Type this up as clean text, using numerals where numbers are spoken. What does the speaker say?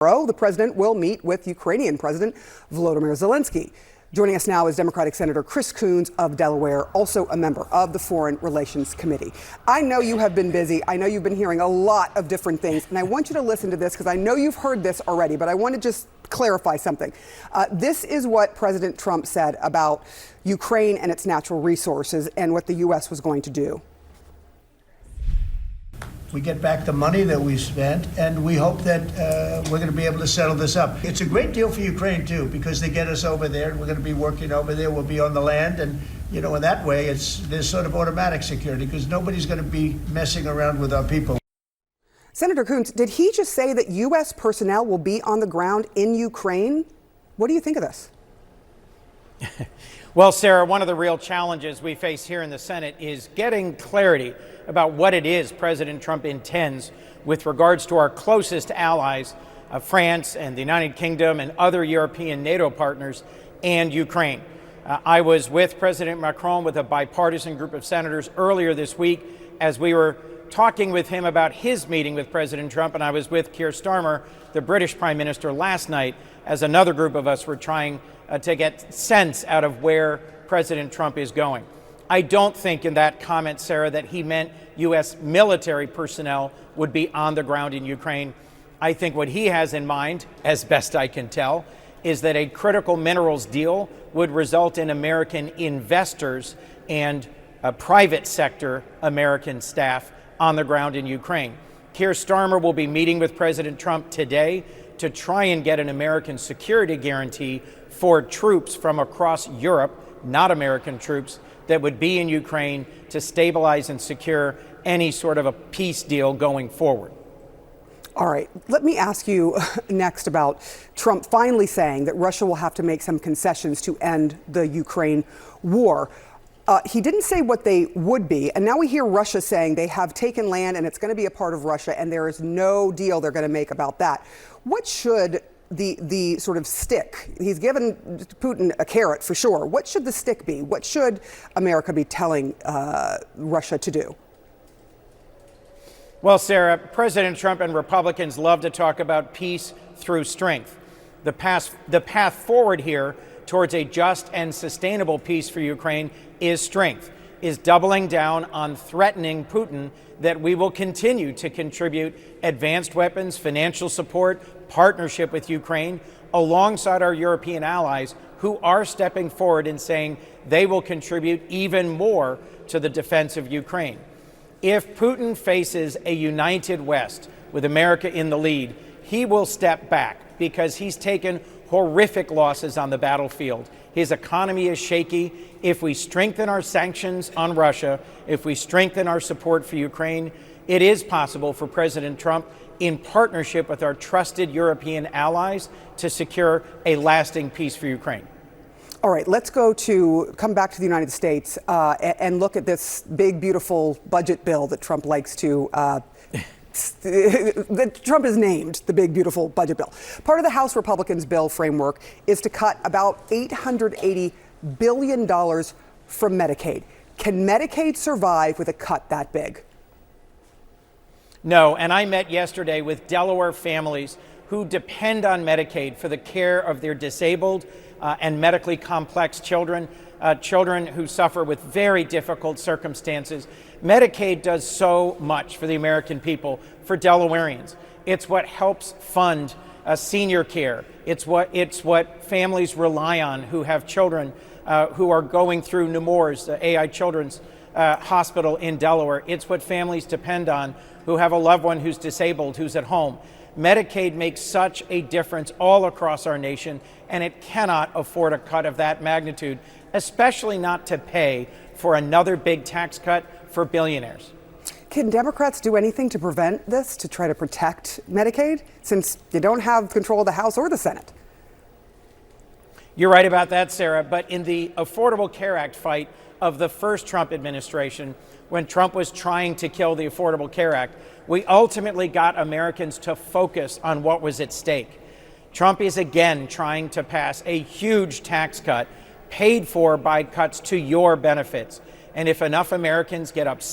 The president will meet with Ukrainian President Volodymyr Zelensky. Joining us now is Democratic Senator Chris Coons of Delaware, also a member of the Foreign Relations Committee. I know you have been busy. I know you've been hearing a lot of different things, and I want you to listen to this because I know you've heard this already, but I want to just clarify something. This is what President Trump said about Ukraine and its natural resources and what the U.S. was going to do. We get back the money that we spent, and we hope that we're going to be able to settle this up. It's a great deal for Ukraine, too, because they get us over there. We're going to be working over there. We'll be on the land. And, you know, in that way, there's sort of automatic security because nobody's going to be messing around with our people. Senator Coons, did he just say that U.S. personnel will be on the ground in Ukraine? What do you think of this? Well, Sarah, one of the real challenges we face here in the Senate is getting clarity about what it is President Trump intends with regards to our closest allies, France and the United Kingdom and other European NATO partners, and Ukraine. I was with President Macron with a bipartisan group of senators earlier this week as we were talking with him about his meeting with President Trump, and I was with Keir Starmer, the British Prime Minister, last night as another group of us were trying to get sense out of where President Trump is going. I don't think in that comment, Sarah, that he meant U.S. military personnel would be on the ground in Ukraine. I think what he has in mind, as best I can tell, is that a critical minerals deal would result in American investors and private sector American staff on the ground in Ukraine. Keir Starmer will be meeting with President Trump today to try and get an American security guarantee for troops from across Europe, not American troops, that would be in Ukraine to stabilize and secure any sort of a peace deal going forward. All right, let me ask you next about Trump finally saying that Russia will have to make some concessions to end the Ukraine war. He didn't say what they would be, and now we hear Russia saying they have taken land and it's going to be a part of Russia and there is no deal they're going to make about that. What should the sort of stick? He's given Putin a carrot for sure. What should the stick be? What should America be telling Russia to do? Well, Sarah, President Trump and Republicans love to talk about peace through strength. The path forward here towards a just and sustainable peace for Ukraine is strength, is doubling down on threatening Putin that we will continue to contribute advanced weapons, financial support, partnership with Ukraine, alongside our European allies who are stepping forward and saying they will contribute even more to the defense of Ukraine. If Putin faces a united West with America in the lead, he will step back because he's taken horrific losses on the battlefield. His economy is shaky. If we strengthen our sanctions on Russia, if we strengthen our support for Ukraine, it is possible for President Trump, in partnership with our trusted European allies, to secure a lasting peace for Ukraine. All right, let's come back to the United States and look at this big, beautiful budget bill that Trump likes to that Trump has named the big, beautiful budget bill. Part of the House Republicans' bill framework is to cut about $880 billion from Medicaid. Can Medicaid survive with a cut that big? No, and I met yesterday with Delaware families who depend on Medicaid for the care of their disabled and medically complex children, children who suffer with very difficult circumstances. Medicaid does so much for the American people, for Delawareans. It's what helps fund senior care. It's what families rely on who have children who are going through Nemours, the AI Children's Hospital in Delaware. It's what families depend on who have a loved one who's disabled, who's at home. Medicaid makes such a difference all across our nation, and it cannot afford a cut of that magnitude, especially not to pay for another big tax cut for billionaires. Can Democrats do anything to prevent this, to try to protect Medicaid, since you don't have control of the House or the Senate? You're right about that, Sarah, but in the Affordable Care Act fight of the first Trump administration, when Trump was trying to kill the Affordable Care Act, we ultimately got Americans to focus on what was at stake. Trump is again trying to pass a huge tax cut paid for by cuts to your benefits. And if enough Americans get upset